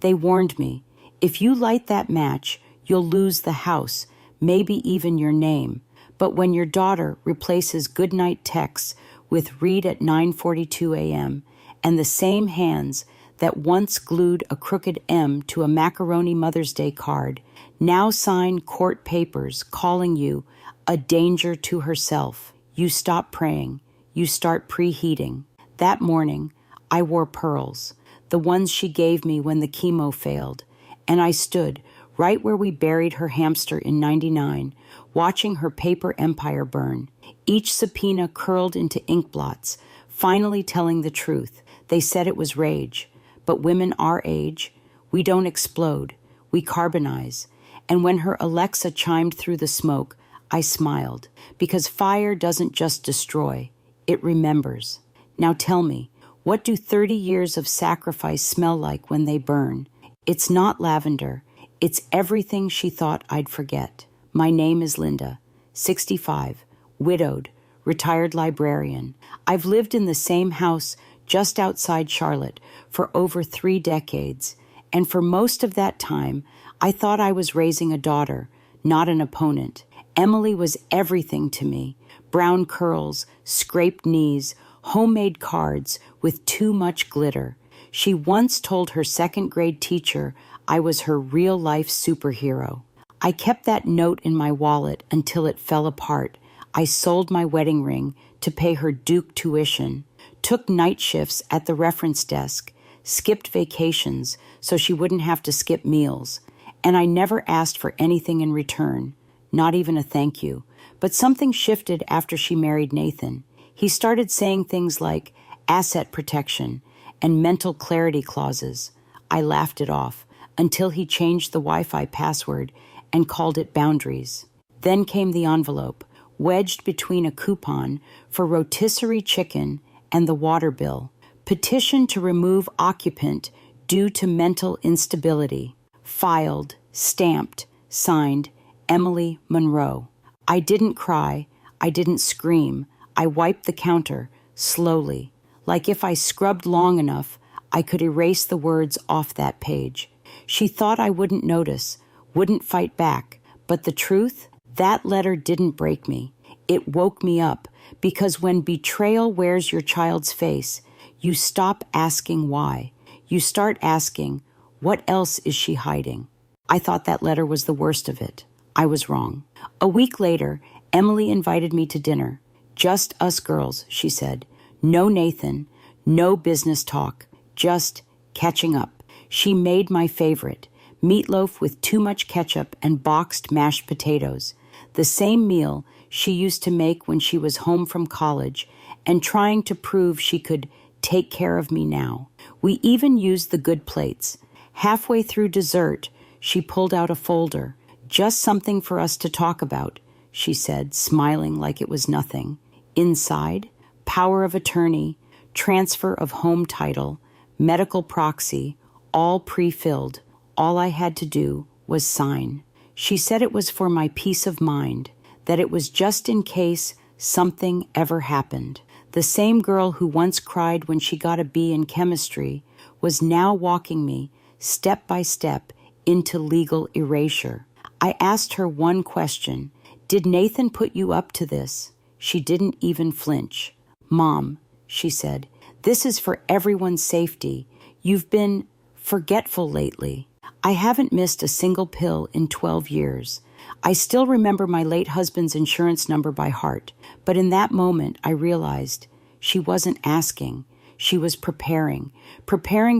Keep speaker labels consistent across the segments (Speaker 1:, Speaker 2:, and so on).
Speaker 1: They warned me, if you light that match, you'll lose the house, maybe even your name. But when your daughter replaces goodnight texts with read at 9:42 a.m. and the same hands that once glued a crooked M to a macaroni Mother's Day card now sign court papers calling you a danger to herself, you stop praying, you start preheating. That morning, I wore pearls, the ones she gave me when the chemo failed, and I stood right where we buried her hamster in '99, watching her paper empire burn, each subpoena curled into ink blots, finally telling the truth. They said it was rage, but women our age, we don't explode, we carbonize. And when her Alexa chimed through the smoke, I smiled, because fire doesn't just destroy, it remembers. Now tell me, what do 30 years of sacrifice smell like when they burn? It's not lavender. It's everything she thought I'd forget. My name is Linda, 65, widowed, retired librarian. I've lived in the same house just outside Charlotte for over 3 decades, and for most of that time, I thought I was raising a daughter, not an opponent. Emily was everything to me. Brown curls, scraped knees, homemade cards with too much glitter. She once told her second-grade teacher I was her real-life superhero. I kept that note in my wallet until it fell apart. I sold my wedding ring to pay her Duke tuition, took night shifts at the reference desk, skipped vacations so she wouldn't have to skip meals, and I never asked for anything in return, not even a thank you. But something shifted after she married Nathan. He started saying things like asset protection and mental clarity clauses. I laughed it off until he changed the Wi-Fi password and called it boundaries. Then came the envelope, wedged between a coupon for rotisserie chicken and the water bill. Petition to remove occupant due to mental instability. Filed, stamped, signed, Emily Monroe. I didn't cry. I didn't scream. I wiped the counter, slowly. Like if I scrubbed long enough, I could erase the words off that page. She thought I wouldn't notice, wouldn't fight back. But the truth? That letter didn't break me. It woke me up, because when betrayal wears your child's face, you stop asking why. You start asking, what else is she hiding? I thought that letter was the worst of it. I was wrong. A week later, Emily invited me to dinner. Just us girls, she said. No Nathan, no business talk, just catching up. She made my favorite, meatloaf with too much ketchup and boxed mashed potatoes, the same meal she used to make when she was home from college and trying to prove she could take care of me now. We even used the good plates. Halfway through dessert, she pulled out a folder. Just something for us to talk about, she said, smiling like it was nothing. Inside, power of attorney, transfer of home title, medical proxy, all pre-filled. All I had to do was sign. She said it was for my peace of mind, that it was just in case something ever happened. The same girl who once cried when she got a B in chemistry was now walking me, step by step, into legal erasure. I asked her one question. Did Nathan put you up to this? She didn't even flinch. Mom, she said, this is for everyone's safety. You've been forgetful lately. I haven't missed a single pill in 12 years. I still remember my late husband's insurance number by heart, but in that moment I realized she wasn't asking. She was preparing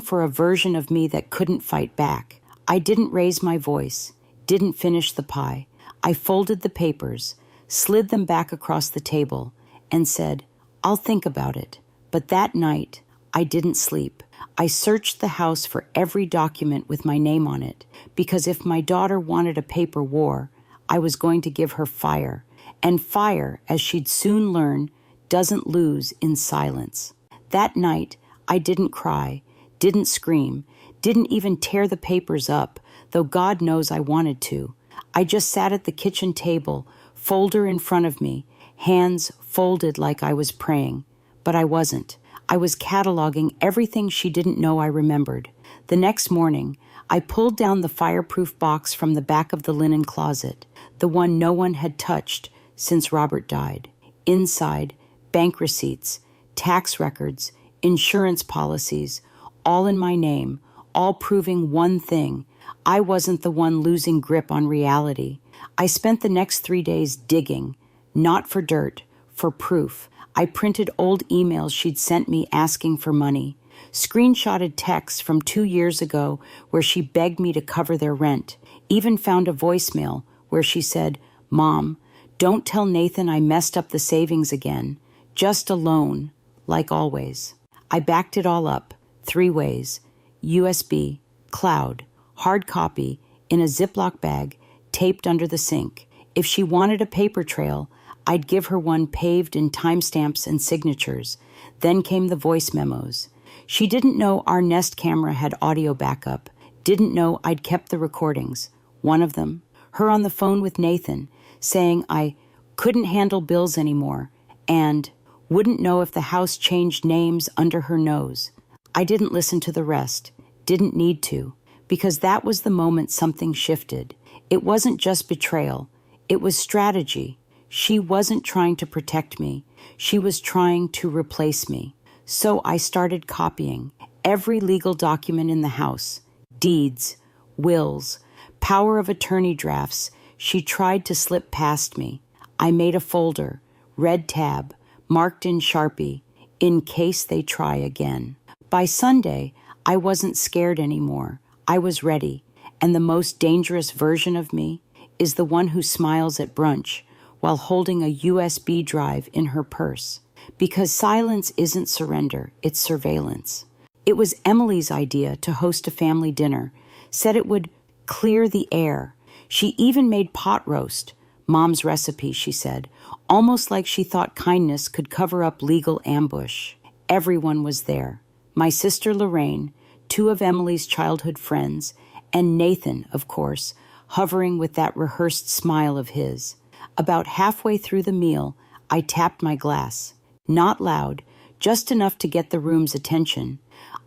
Speaker 1: for a version of me that couldn't fight back. I didn't raise my voice, didn't finish the pie. I folded the papers, slid them back across the table, and said, I'll think about it. But that night, I didn't sleep. I searched the house for every document with my name on it, because if my daughter wanted a paper war, I was going to give her fire. And fire, as she'd soon learn, doesn't lose in silence. That night, I didn't cry, didn't scream, didn't even tear the papers up, though God knows I wanted to. I just sat at the kitchen table, folder in front of me, hands folded like I was praying. But I wasn't. I was cataloging everything she didn't know I remembered. The next morning, I pulled down the fireproof box from the back of the linen closet, the one no one had touched since Robert died. Inside, bank receipts, tax records, insurance policies, all in my name, all proving one thing: I wasn't the one losing grip on reality. I spent the next 3 days digging, not for dirt, for proof. I printed old emails she'd sent me asking for money, screenshotted texts from 2 years ago where she begged me to cover their rent, even found a voicemail where she said, "Mom, don't tell Nathan I messed up the savings again. Just a loan, like always." I backed it all up, 3 ways: USB, cloud, hard copy, in a Ziploc bag, taped under the sink. If she wanted a paper trail, I'd give her one paved in timestamps and signatures. Then came the voice memos. She didn't know our Nest camera had audio backup, didn't know I'd kept the recordings. One of them, her on the phone with Nathan, saying I couldn't handle bills anymore and wouldn't know if the house changed names under her nose. I didn't listen to the rest, didn't need to, because that was the moment something shifted. It wasn't just betrayal, it was strategy. She wasn't trying to protect me, she was trying to replace me. So I started copying every legal document in the house: deeds, wills, power of attorney drafts. She tried to slip past me. I made a folder, red tab, marked in Sharpie, in case they try again. By Sunday, I wasn't scared anymore. I was ready, and the most dangerous version of me is the one who smiles at brunch while holding a USB drive in her purse. Because silence isn't surrender, it's surveillance. It was Emily's idea to host a family dinner, said it would clear the air. She even made pot roast, Mom's recipe, she said, almost like she thought kindness could cover up legal ambush. Everyone was there. My sister Lorraine, 2 of Emily's childhood friends, and Nathan, of course, hovering with that rehearsed smile of his. About halfway through the meal, I tapped my glass. Not loud, just enough to get the room's attention.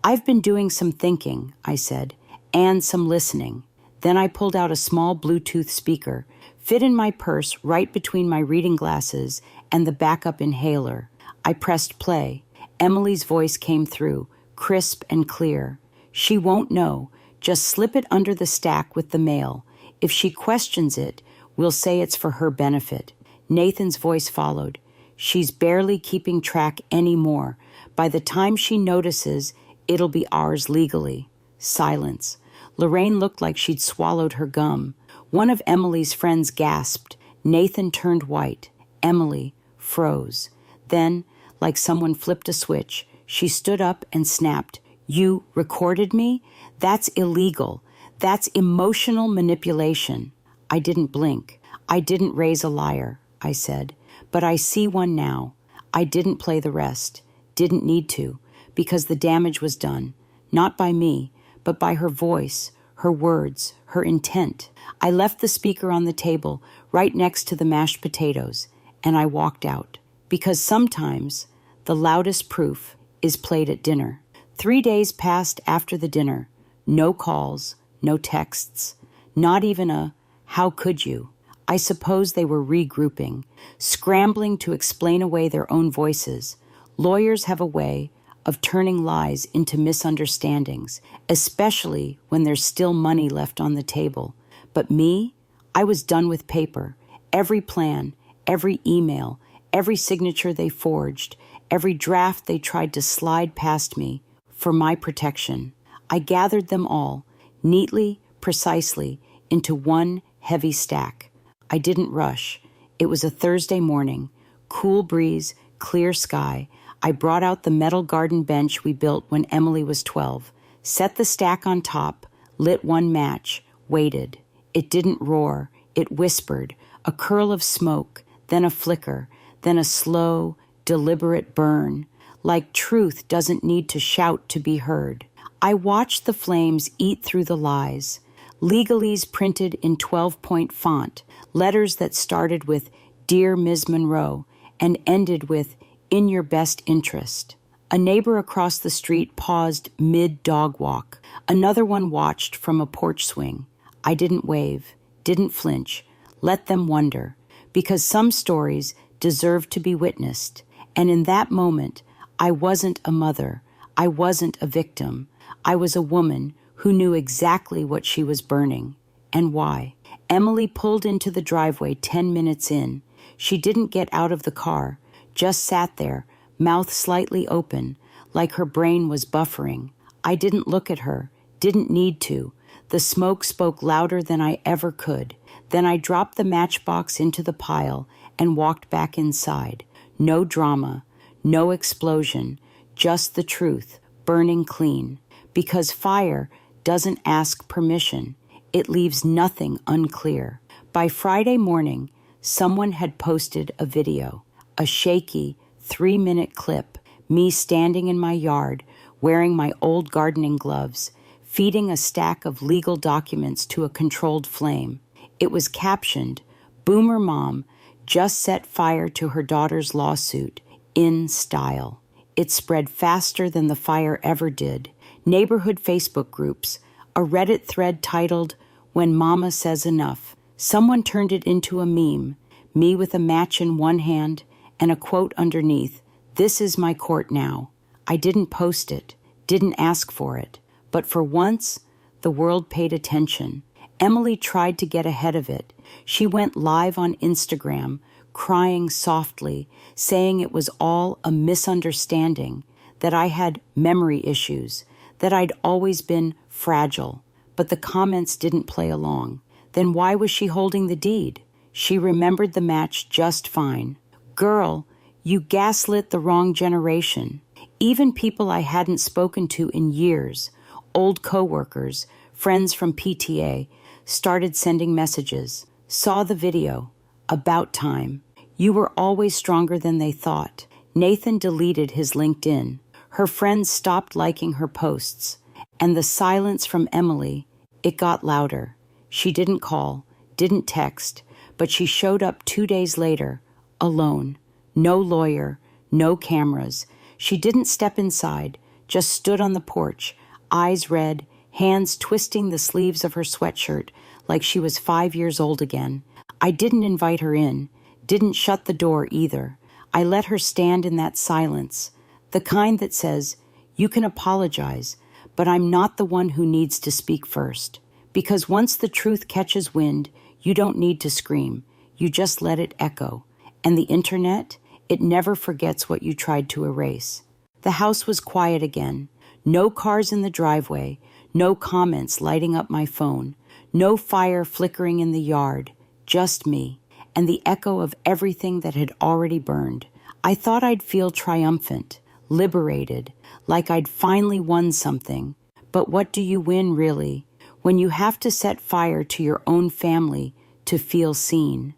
Speaker 1: "I've been doing some thinking," I said, "and some listening." Then I pulled out a small Bluetooth speaker, fit in my purse right between my reading glasses and the backup inhaler. I pressed play. Emily's voice came through, crisp and clear. "She won't know. Just slip it under the stack with the mail. If she questions it, we'll say it's for her benefit." Nathan's voice followed. "She's barely keeping track anymore. By the time she notices, it'll be ours legally." Silence. Lorraine looked like she'd swallowed her gum. One of Emily's friends gasped. Nathan turned white. Emily froze. Then, like someone flipped a switch, she stood up and snapped, "You recorded me? That's illegal. That's emotional manipulation." I didn't blink. "I didn't raise a liar," I said. "But I see one now. I didn't play the rest. Didn't need to, because the damage was done. Not by me, but by her voice, her words, her intent." I left the speaker on the table, right next to the mashed potatoes, and I walked out. Because sometimes the loudest proof is played at dinner. 3 days passed after the dinner. No calls, no texts, not even a "how could you?" I suppose they were regrouping, scrambling to explain away their own voices. Lawyers have a way of turning lies into misunderstandings, especially when there's still money left on the table. But me, I was done with paper. Every plan, every email, every signature they forged, every draft they tried to slide past me for my protection. I gathered them all, neatly, precisely, into one heavy stack. I didn't rush. It was a Thursday morning, cool breeze, clear sky. I brought out the metal garden bench we built when Emily was 12, set the stack on top, lit one match, waited. It didn't roar, it whispered, a curl of smoke, then a flicker, then a slow, deliberate burn, like truth doesn't need to shout to be heard. I watched the flames eat through the lies, legalese printed in 12-point font, letters that started with "Dear Ms. Monroe" and ended with "In your best interest." A neighbor across the street paused mid-dog walk. Another one watched from a porch swing. I didn't wave, didn't flinch, let them wonder, because some stories deserve to be witnessed. And in that moment, I wasn't a mother. I wasn't a victim. I was a woman who knew exactly what she was burning and why. Emily pulled into the driveway 10 minutes in. She didn't get out of the car, just sat there, mouth slightly open, like her brain was buffering. I didn't look at her, didn't need to. The smoke spoke louder than I ever could. Then I dropped the matchbox into the pile and walked back inside. No drama, no explosion, just the truth, burning clean. Because fire doesn't ask permission. It leaves nothing unclear. By Friday morning, someone had posted a video, a shaky 3-minute clip, me standing in my yard, wearing my old gardening gloves, feeding a stack of legal documents to a controlled flame. It was captioned, "Boomer Mom just set fire to her daughter's lawsuit, in style." It spread faster than the fire ever did. Neighborhood Facebook groups, a Reddit thread titled, "When Mama Says Enough." Someone turned it into a meme, me with a match in one hand and a quote underneath, "This is my court now." I didn't post it, didn't ask for it, but for once, the world paid attention. Emily tried to get ahead of it. She went live on Instagram, crying softly, saying it was all a misunderstanding, that I had memory issues, that I'd always been fragile. But the comments didn't play along. Then why was she holding the deed? She remembered the match just fine. Girl, you gaslit the wrong generation. Even people I hadn't spoken to in years, old coworkers, friends from PTA, started sending messages. Saw the video. About time. You were always stronger than they thought. Nathan deleted his LinkedIn. Her friends stopped liking her posts. And the silence from Emily, it got louder. She didn't call, didn't text, but she showed up 2 days later, alone. No lawyer, no cameras. She didn't step inside, just stood on the porch, eyes red, hands twisting the sleeves of her sweatshirt like she was 5 years old again. I didn't invite her in, didn't shut the door either. I let her stand in that silence, the kind that says, "You can apologize, but I'm not the one who needs to speak first." Because once the truth catches wind, you don't need to scream. You just let it echo. And the internet, it never forgets what you tried to erase. The house was quiet again. No cars in the driveway, no comments lighting up my phone, no fire flickering in the yard, just me, and the echo of everything that had already burned. I thought I'd feel triumphant, liberated, like I'd finally won something. But what do you win, really, when you have to set fire to your own family to feel seen?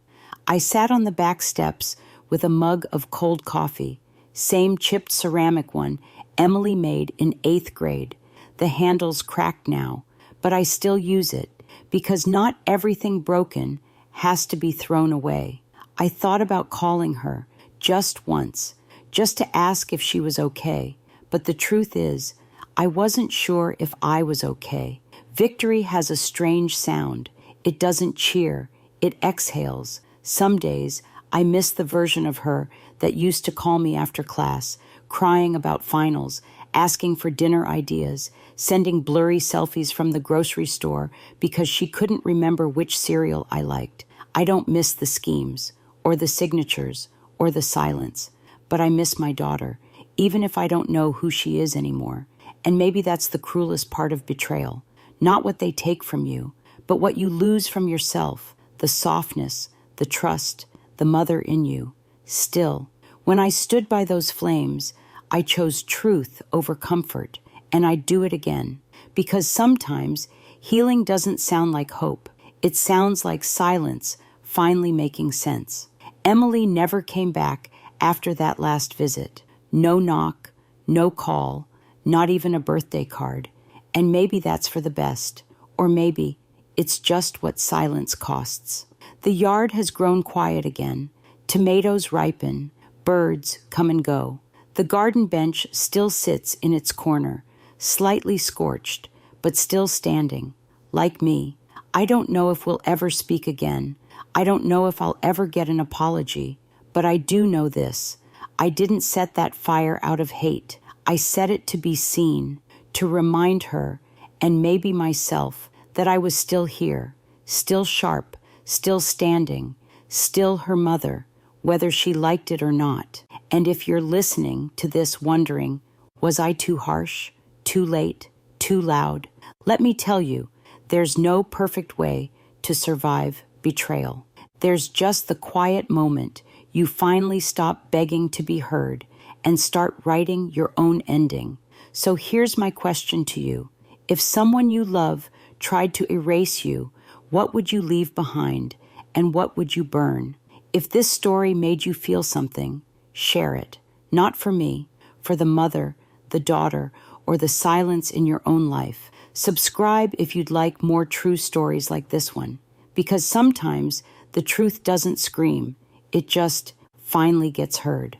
Speaker 1: I sat on the back steps with a mug of cold coffee, same chipped ceramic one Emily made in 8th grade. The handle's cracked now, but I still use it, because not everything broken has to be thrown away. I thought about calling her, just once, just to ask if she was okay, but the truth is, I wasn't sure if I was okay. Victory has a strange sound. It doesn't cheer, it exhales. Some days, I miss the version of her that used to call me after class, crying about finals, asking for dinner ideas, sending blurry selfies from the grocery store because she couldn't remember which cereal I liked. I don't miss the schemes, or the signatures, or the silence, but I miss my daughter, even if I don't know who she is anymore. And maybe that's the cruelest part of betrayal. Not what they take from you, but what you lose from yourself, the softness, the trust, the mother in you. Still, when I stood by those flames, I chose truth over comfort, and I'd do it again. Because sometimes healing doesn't sound like hope. It sounds like silence finally making sense. Emily never came back after that last visit. No knock, no call, not even a birthday card. And maybe that's for the best. Or maybe it's just what silence costs. The yard has grown quiet again. Tomatoes ripen. Birds come and go. The garden bench still sits in its corner, slightly scorched, but still standing. Like me, I don't know if we'll ever speak again. I don't know if I'll ever get an apology. But I do know this. I didn't set that fire out of hate. I set it to be seen, to remind her, and maybe myself, that I was still here, still sharp, still standing, still her mother, whether she liked it or not. And if you're listening to this wondering, was I too harsh, too late, too loud? Let me tell you, there's no perfect way to survive betrayal. There's just the quiet moment you finally stop begging to be heard and start writing your own ending. So here's my question to you. If someone you love tried to erase you, what would you leave behind and what would you burn? If this story made you feel something, share it. Not for me, for the mother, the daughter, or the silence in your own life. Subscribe if you'd like more true stories like this one, because sometimes the truth doesn't scream. It just finally gets heard.